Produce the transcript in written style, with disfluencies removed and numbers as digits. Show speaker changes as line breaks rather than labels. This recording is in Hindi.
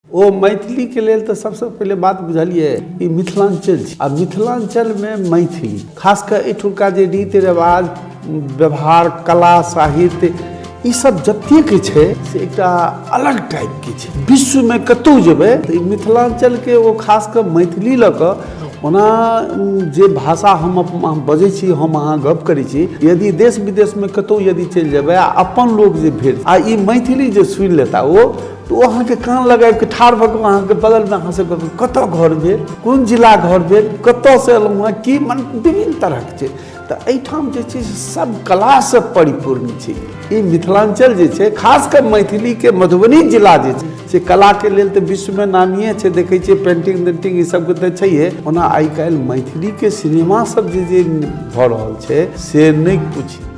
ओ मैथिली के लेल तो सबसे पहले बात बुझलिए ई मिथिलांचल आ मिथिलांचल में मैथिली खासकर एठुका जे रीति रिवाज व्यवहार कला साहित्य ई सब जतेक छै से एकटा अलग टाइप के छै। विश्व में कतौ जेबै तऽ मिथिलांचल के ओ खासकर मैथिली लऽ कऽ ओना जे भाषा हम बजै छी हम अहाँ गप करै छी यदि देश विदेश में कतौ यदि चलि जेबै आ अपन लोग जे भेट आ ई मैथिली जे सुनि लेता ओ तो अहाँ के कान लगाबि के ठाढ़ भऽ कऽ अहाँ के बगल में अहाँ से कतऽ घर भेल कोन जिला घर भेल कतऽ से एलहुँ हँ की मन विभिन्न तरह के छै। तऽ एहिठाम जे छै सब कला से परिपूर्ण छै। ई मिथिलांचल जे छै खासकर मैथिली के मधुबनी जिला जे छै से कला के लेल तऽ विश्व में नामिये छै। देखै छियै पेंटिंग तेंटिंग ई सब के तऽ छैहे। ओना आइ काल्हि मैथिली के सिनेमा सब जे भऽ रहल छै से नहि पूछी।